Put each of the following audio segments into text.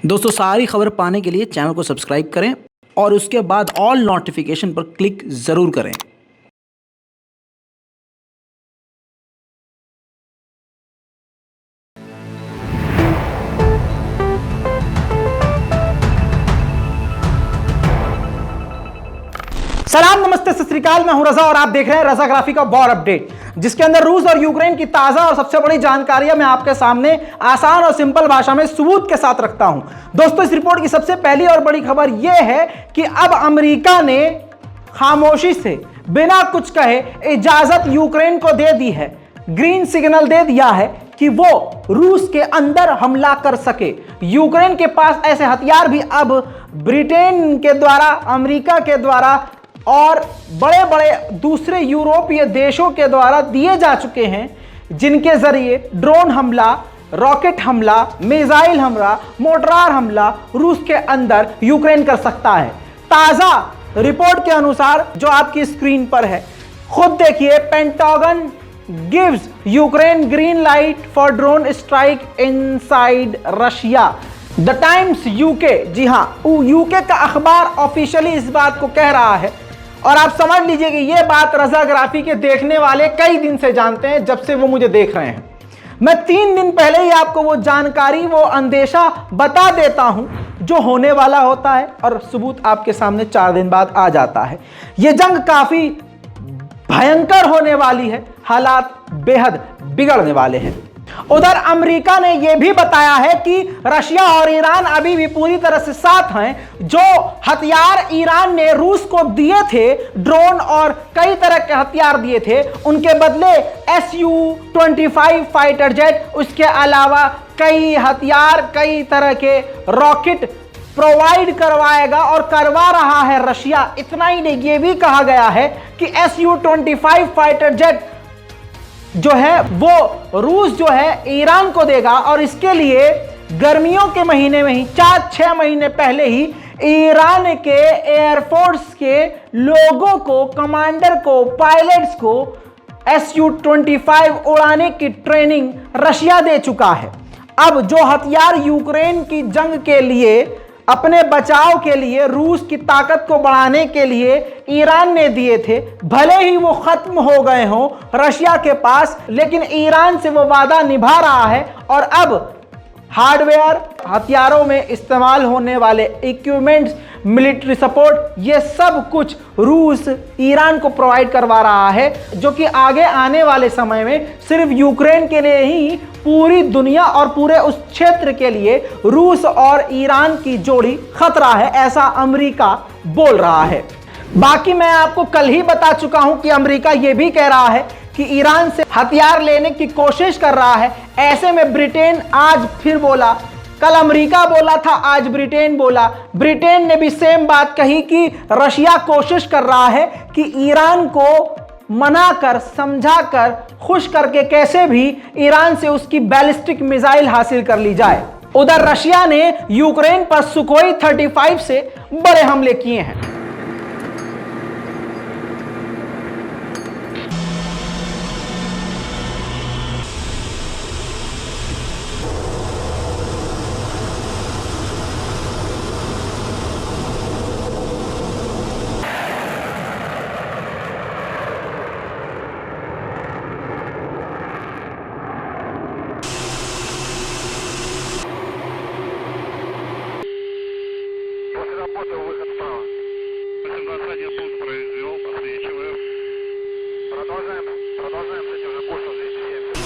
दोस्तों सारी खबर पाने के लिए चैनल को सब्सक्राइब करें और उसके बाद ऑल नोटिफिकेशन पर क्लिक ज़रूर करें। सलाम, नमस्ते, सत श्री अकाल। मैं हूं रजा और आप देख रहे हैं रजा ग्राफी का वॉर अपडेट, जिसके अंदर रूस और यूक्रेन की ताजा और सबसे बड़ी जानकारियां मैं आपके सामने आसान और सिंपल भाषा में सबूत के साथ रखता हूं। दोस्तों, इस रिपोर्ट की सबसे पहली और बड़ी खबर यह है कि अब अमेरिका ने खामोशी से बिना कुछ कहे इजाजत यूक्रेन को दे दी है, ग्रीन सिग्नल दे दिया है कि वो रूस के अंदर हमला कर सके। यूक्रेन के पास ऐसे हथियार भी अब ब्रिटेन के द्वारा, अमेरिका के द्वारा और बड़े बड़े दूसरे यूरोपीय देशों के द्वारा दिए जा चुके हैं, जिनके जरिए ड्रोन हमला, रॉकेट हमला, मिसाइल हमला, मोर्टार हमला रूस के अंदर यूक्रेन कर सकता है। ताजा रिपोर्ट के अनुसार जो आपकी स्क्रीन पर है, खुद देखिए, Pentagon gives Ukraine green light for drone strike inside Russia. The Times UK, जी हां, यूके का अखबार ऑफिशियली इस बात को कह रहा है और आप समझ लीजिए कि यह बात रजा ग्राफी के देखने वाले कई दिन से जानते हैं, जब से वो मुझे देख रहे हैं। मैं 3 दिन पहले ही आपको वो जानकारी, वो अंदेशा बता देता हूं जो होने वाला होता है और सबूत आपके सामने 4 दिन बाद आ जाता है। यह जंग काफी भयंकर होने वाली है, हालात बेहद बिगड़ने वाले हैं। उधर अमेरिका ने यह भी बताया है कि रशिया और ईरान अभी भी पूरी तरह से साथ हैं। जो हथियार ईरान ने रूस को दिए थे, ड्रोन और कई तरह के हथियार दिए थे, उनके बदले Su-25 फाइटर जेट, उसके अलावा कई हथियार, कई तरह के रॉकेट प्रोवाइड करवाएगा और करवा रहा है रशिया। इतना ही नहीं, यह भी कहा गया है कि Su-25 फाइटर जेट जो है वो रूस जो है ईरान को देगा और इसके लिए गर्मियों के महीने में ही, 4-6 महीने पहले ही ईरान के एयरफोर्स के लोगों को, कमांडर को, पायलट्स को Su-25 उड़ाने की ट्रेनिंग रशिया दे चुका है। अब जो हथियार यूक्रेन की जंग के लिए, अपने बचाव के लिए, रूस की ताकत को बढ़ाने के लिए ईरान ने दिए थे, भले ही वो खत्म हो गए हों रशिया के पास, लेकिन ईरान से वो वादा निभा रहा है और अब हार्डवेयर, हथियारों में इस्तेमाल होने वाले इक्विपमेंट्स, मिलिट्री सपोर्ट, ये सब कुछ रूस ईरान को प्रोवाइड करवा रहा है, जो कि आगे आने वाले समय में सिर्फ यूक्रेन के लिए ही, पूरी दुनिया और पूरे उस क्षेत्र के लिए रूस और ईरान की जोड़ी खतरा है, ऐसा अमेरिका बोल रहा है। बाकी मैं आपको कल ही बता चुका हूं कि अमेरिका यह भी कह रहा है कि ईरान से हथियार लेने की कोशिश कर रहा है। ऐसे में ब्रिटेन आज फिर बोला, कल अमेरिका बोला था, आज ब्रिटेन बोला। ब्रिटेन ने भी सेम बात कही कि रशिया कोशिश कर रहा है कि ईरान को मनाकर, समझाकर, खुश करके कैसे भी ईरान से उसकी बैलिस्टिक मिसाइल हासिल कर ली जाए। उधर रशिया ने यूक्रेन पर सुखोई 35 से बड़े हमले किए हैं। Выход вправо. 21 пункт произвел, подсвечиваю. Продолжаем, кстати, уже курсом 207.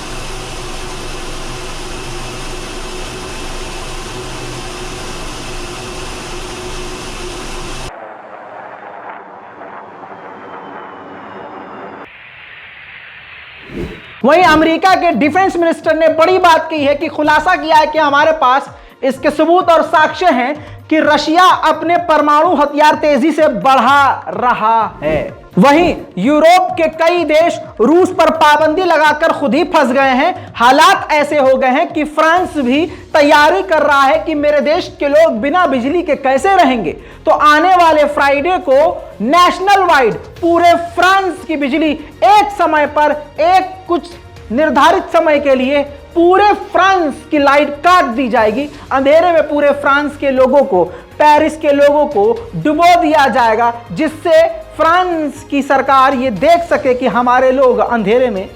वहीं अमेरिका के डिफेंस मिनिस्टर ने बड़ी बात की है कि खुलासा किया है कि हमारे पास इसके सबूत और साक्ष्य हैं कि रशिया अपने परमाणु हथियार तेजी से बढ़ा रहा है। वहीं यूरोप के कई देश रूस पर पाबंदी लगाकर खुद ही फंस गए हैं। हालात ऐसे हो गए हैं कि फ्रांस भी तैयारी कर रहा है कि मेरे देश के लोग बिना बिजली के कैसे रहेंगे। तो आने वाले फ्राइडे को नेशनल वाइड पूरे फ्रांस की बिजली एक समय पर, एक कुछ निर्धारित समय के लिए पूरे फ्रांस की लाइट काट दी जाएगी, अंधेरे में पूरे फ्रांस के लोगों को, पेरिस के लोगों को डुबो दिया जाएगा, जिससे फ्रांस की सरकार ये देख सके कि हमारे लोग अंधेरे में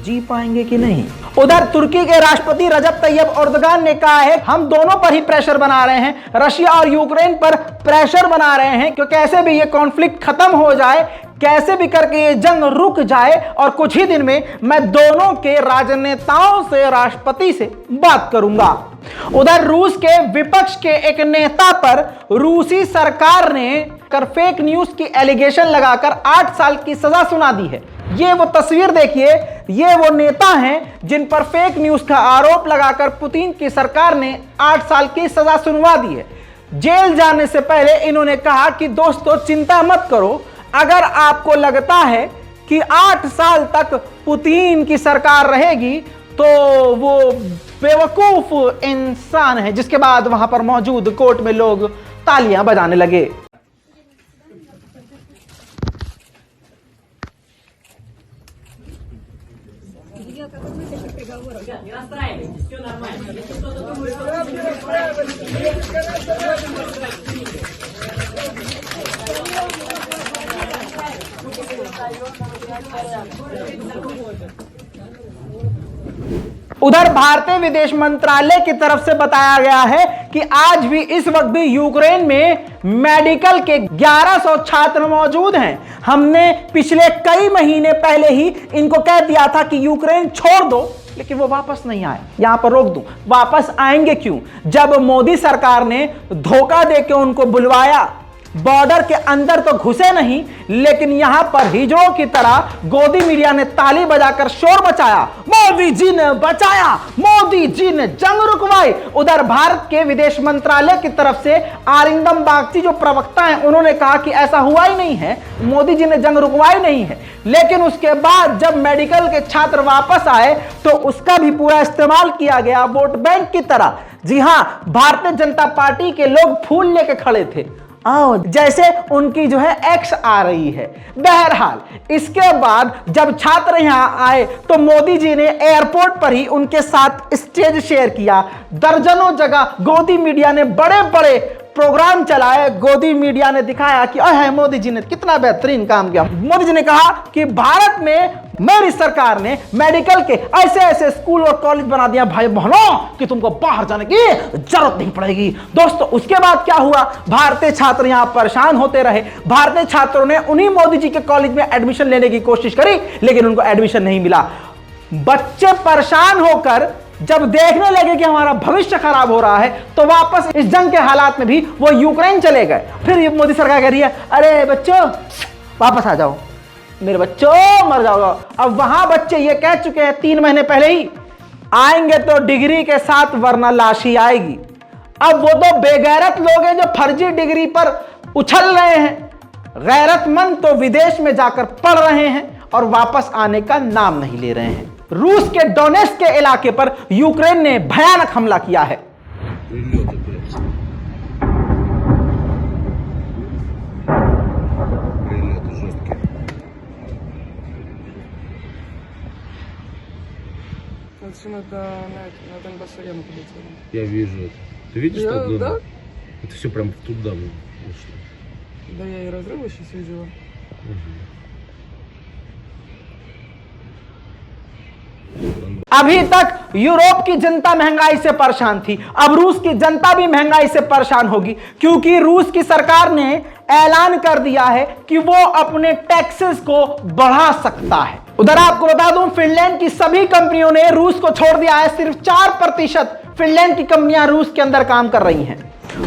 जी पाएंगे कि नहीं। उधर तुर्की के राष्ट्रपति रजब तैयब एर्दोगान ने कहा है हम दोनों पर ही प्रेशर बना रहे हैं, रशिया और यूक्रेन पर प्रेशर बना रहे हैं कि कैसे भी ये कॉन्फ्लिक्ट खत्म हो जाए, कैसे भी करके ये जंग रुक जाए, और कुछ ही दिन में मैं दोनों के राजनेताओं से, राष्ट्रपति से बात करूंगा। उधर रूस के विपक्ष के एक नेता पर रूसी सरकार ने फेक न्यूज की एलिगेशन लगाकर 8 साल की सजा सुना दी है। ये वो तस्वीर देखिए, ये वो नेता हैं जिन पर फेक न्यूज का आरोप लगाकर पुतिन की सरकार ने 8 साल की सजा सुनवा दी है। जेल जाने से पहले इन्होंने कहा कि दोस्तों चिंता मत करो, अगर आपको लगता है कि 8 साल तक पुतिन की सरकार रहेगी तो वो बेवकूफ इंसान है। जिसके बाद वहां पर मौजूद कोर्ट में लोग तालियां बजाने लगे। Не расстраивайтесь, все нормально. Если кто-то думает, उधर भारतीय विदेश मंत्रालय की तरफ से बताया गया है कि आज भी इस वक्त भी यूक्रेन में मेडिकल के 1100 छात्र मौजूद हैं। हमने पिछले कई महीने पहले ही इनको कह दिया था कि यूक्रेन छोड़ दो, लेकिन वो वापस नहीं आए। यहां पर रोक दूं, वापस आएंगे क्यों जब मोदी सरकार ने धोखा देकर उनको बुलवाया। बॉर्डर के अंदर तो घुसे नहीं, लेकिन यहां पर हिजड़ों की तरह गोदी मीडिया ने ताली बजाकर शोर मचाया, मोदी जी ने बचाया, मोदी जी ने जंग रुकवाई। उधर भारत के विदेश मंत्रालय की तरफ से आरिंदम बागची जो प्रवक्ता हैं, उन्होंने कहा कि ऐसा हुआ ही नहीं है, मोदी जी ने जंग रुकवाई नहीं है। लेकिन उसके बाद जब मेडिकल के छात्र वापस आए तो उसका भी पूरा इस्तेमाल किया गया वोट बैंक की तरह। जी हां, भारतीय जनता पार्टी के लोग फूल लेके खड़े थे, आओ जैसे उनकी जो है एक्स आ रही है। बहरहाल इसके बाद जब छात्र यहां आए तो मोदी जी ने एयरपोर्ट पर ही उनके साथ स्टेज शेयर किया। दर्जनों जगह गोदी मीडिया ने बड़े बड़े प्रोग्राम चलाए। गोदी मीडिया ने दिखाया कि अरे मोदी जी ने कितना बेहतरीन काम किया। मोदी जी ने कहा कि भारत में मेरी सरकार ने मेडिकल के ऐसे ऐसे स्कूल और कॉलेज बना दिया भाई बहनों कि तुमको बाहर जाने की जरूरत नहीं पड़ेगी। दोस्तों उसके बाद क्या हुआ, भारतीय छात्र यहां परेशान होते रहे। भारतीय छात्रों ने उन्हीं मोदी जी के कॉलेज में एडमिशन लेने की कोशिश करी, लेकिन उनको एडमिशन नहीं मिला। बच्चे परेशान होकर जब देखने लगे कि हमारा भविष्य खराब हो रहा है तो वापस इस जंग के हालात में भी वो यूक्रेन चले गए। फिर मोदी सरकार कह रही है अरे बच्चों वापस आ जाओ, मेरे बच्चों मर जाओगे। अब वहां बच्चे ये कह चुके हैं 3 महीने पहले ही, आएंगे तो डिग्री के साथ वरना लाश ही आएगी। अब वो तो बेगैरत लोग हैं जो फर्जी डिग्री पर उछल रहे हैं, गैरतमंद तो विदेश में जाकर पढ़ रहे हैं और वापस आने का नाम नहीं ले रहे हैं। रूस के डोनेट्स्क के इलाके पर यूक्रेन ने भयानक हमला किया है। Все на Донбасс-арену полетели. Я вижу это. Ты видишь, Я- что да. Это все прям туда вышло. Да я и разрывы сейчас видела. अभी तक यूरोप की जनता महंगाई से परेशान थी, अब रूस की जनता भी महंगाई से परेशान होगी, क्योंकि रूस की सरकार ने ऐलान कर दिया है कि वो अपने टैक्सेस को बढ़ा सकता है। उधर आपको बता दूं, फिनलैंड की सभी कंपनियों ने रूस को छोड़ दिया है। सिर्फ 4% फिनलैंड की कंपनियां रूस के अंदर काम कर रही हैं।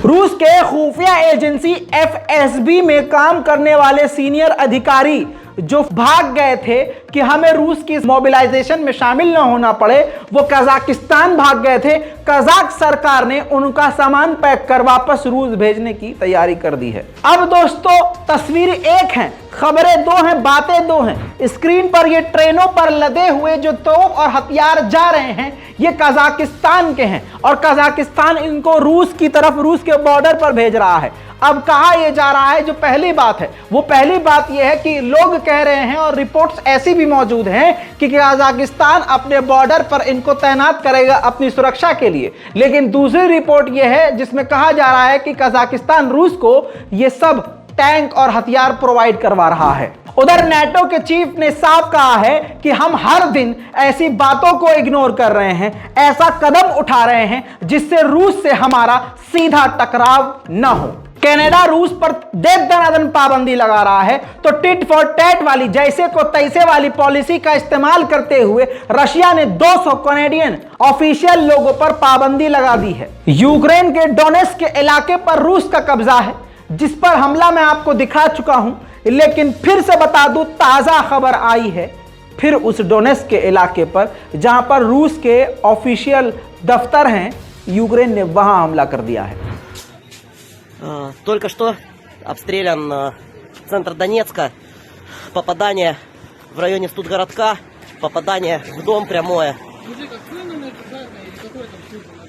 रूस के खुफिया एजेंसी FSB में काम करने वाले सीनियर अधिकारी जो भाग गए थे कि हमें रूस की मोबिलाइजेशन में शामिल न होना पड़े, वो कजाकिस्तान भाग गए थे। कजाक सरकार ने उनका सामान पैक कर वापस रूस भेजने की तैयारी कर दी है। अब दोस्तों तस्वीर एक है, खबरें दो हैं, बातें दो हैं। स्क्रीन पर ये ट्रेनों पर लदे हुए जो तोप और हथियार जा रहे हैं, ये कजाकिस्तान के हैं और कजाकिस्तान इनको रूस की तरफ, रूस के बॉर्डर पर भेज रहा है। अब कहा यह जा रहा है, जो पहली बात है वो पहली बात यह है कि लोग कह रहे हैं और रिपोर्ट्स ऐसी भी मौजूद हैं कि कजाकिस्तान अपने बॉर्डर पर इनको तैनात करेगा अपनी सुरक्षा के लिए। लेकिन दूसरी रिपोर्ट यह है जिसमें कहा जा रहा है कि कजाकिस्तान रूस को यह सब टैंक और हथियार प्रोवाइड करवा रहा है। उधर नाटो के चीफ ने साफ कहा है कि हम हर दिन ऐसी बातों को इग्नोर कर रहे हैं, ऐसा कदम उठा रहे हैं जिससे रूस से हमारा सीधा टकराव न हो। कनाडा रूस पर दे दनादन पाबंदी लगा रहा है, तो टिट फॉर टैट वाली, जैसे को तैसे वाली पॉलिसी का इस्तेमाल करते हुए रशिया ने 200 कनेडियन ऑफिशियल लोगों पर पाबंदी लगा दी है। यूक्रेन के डोनेट्स्क के इलाके पर रूस का कब्जा है, जिस पर हमला मैं आपको दिखा चुका हूं, लेकिन फिर से बता दूं, ताजा खबर आई है फिर उस डोनेट्स्क के इलाके पर जहां पर रूस के ऑफिशियल दफ्तर हैं, यूक्रेन ने वहां हमला कर दिया है। Только что обстрелян центр Донецка, попадание в районе Студгородка, попадание в дом прямое.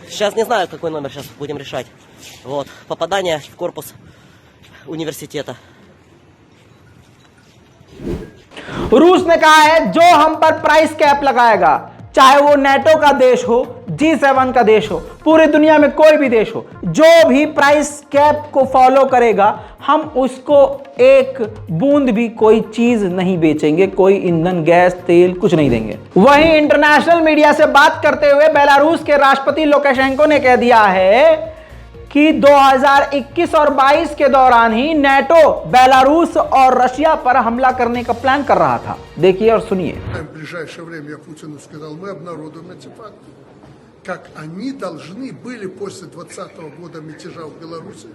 Сейчас не знаю, какой номер, сейчас будем решать. Вот, попадание в корпус университета. रूस ने कहा है जो हम पर प्राइस कैप लगाएगा, चाहे वो नेटो का देश हो, G7 का देश हो, पूरी दुनिया में कोई भी देश हो, जो भी प्राइस कैप को फॉलो करेगा हम उसको एक बूंद भी कोई चीज नहीं बेचेंगे, कोई ईंधन, गैस, तेल कुछ नहीं देंगे। वहीं इंटरनेशनल मीडिया से बात करते हुए बेलारूस के राष्ट्रपति लुकाशेंको ने कह दिया है कि 2021 और 22 के दौरान ही नाटो बेलारूस और रशिया पर हमला करने का प्लान कर रहा था। देखिए और सुनिए। В ближайшее время я Путину сказал, мы обнародуем эти факты, как они должны были после 2020 года мятежа в Беларуси,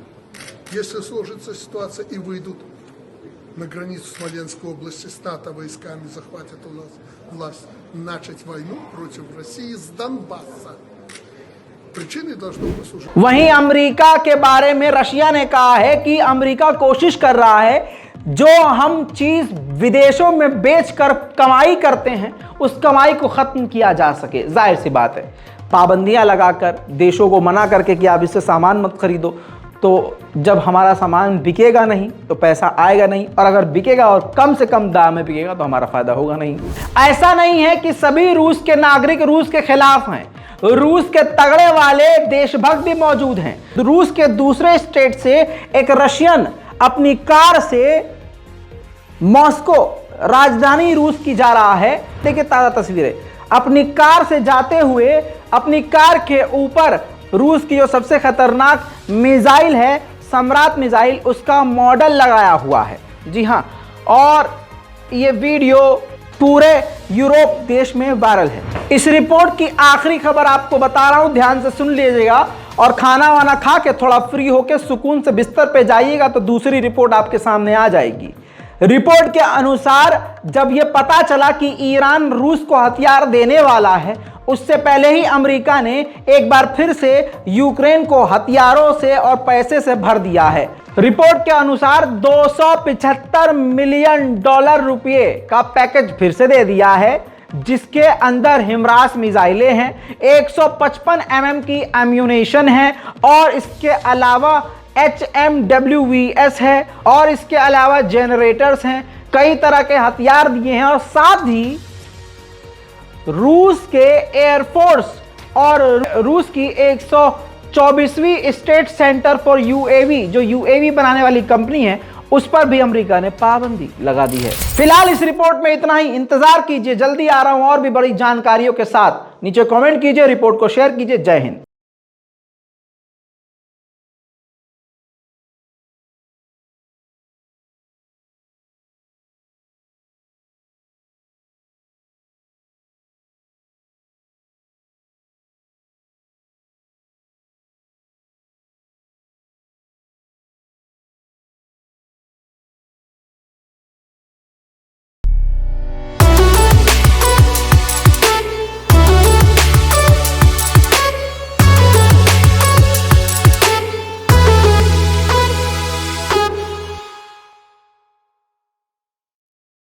если сложится ситуация и выйдут на границу Смоленской области с НАТО войсками, захватят у нас власть, начать войну против России с Донбасса. वहीं अमेरिका के बारे में रशिया ने कहा है कि अमेरिका कोशिश कर रहा है जो हम चीज विदेशों में बेचकर कमाई करते हैं उस कमाई को खत्म किया जा सके। जाहिर सी बात है, पाबंदियां लगाकर देशों को मना करके कि आप इससे सामान मत खरीदो, तो जब हमारा सामान बिकेगा नहीं तो पैसा आएगा नहीं, और अगर बिकेगा और कम से कम दाम में बिकेगा तो हमारा फायदा होगा नहीं। ऐसा नहीं है कि सभी रूस के नागरिक रूस के खिलाफ हैं, रूस के तगड़े वाले देशभक्त भी मौजूद हैं। रूस के दूसरे स्टेट से एक रशियन अपनी कार से मॉस्को, राजधानी रूस की, जा रहा है। देखिए ताजा तस्वीरें, अपनी कार से जाते हुए अपनी कार के ऊपर रूस की जो सबसे खतरनाक मिसाइल है, सम्राट मिसाइल, उसका मॉडल लगाया हुआ है। जी हां, और ये वीडियो पूरे यूरोप देश में वायरल है। इस रिपोर्ट की आखिरी खबर आपको बता रहा हूं, ध्यान से सुन लीजिएगा, और खाना वाना खा के थोड़ा फ्री होकर सुकून से बिस्तर पे जाइएगा तो दूसरी रिपोर्ट आपके सामने आ जाएगी। रिपोर्ट के अनुसार जब यह पता चला कि ईरान रूस को हथियार देने वाला है, उससे पहले ही अमेरिका ने एक बार फिर से यूक्रेन को हथियारों से और पैसे से भर दिया है। रिपोर्ट के अनुसार 275 मिलियन डॉलर रुपए का पैकेज फिर से दे दिया है, जिसके अंदर हिमरास मिसाइलें हैं, 155 mm की एम्यूनेशन है, और इसके अलावा HMWVS है, और इसके अलावा जनरेटर्स हैं, कई तरह के हथियार दिए हैं, और साथ ही रूस के एयरफोर्स और रूस की 124वीं स्टेट सेंटर फॉर यूएवी, जो यूएवी बनाने वाली कंपनी है, उस पर भी अमेरिका ने पाबंदी लगा दी है। फिलहाल इस रिपोर्ट में इतना ही, इंतजार कीजिए, जल्दी आ रहा हूं और भी बड़ी जानकारियों के साथ। नीचे कमेंट कीजिए, रिपोर्ट को शेयर कीजिए। जय हिंद।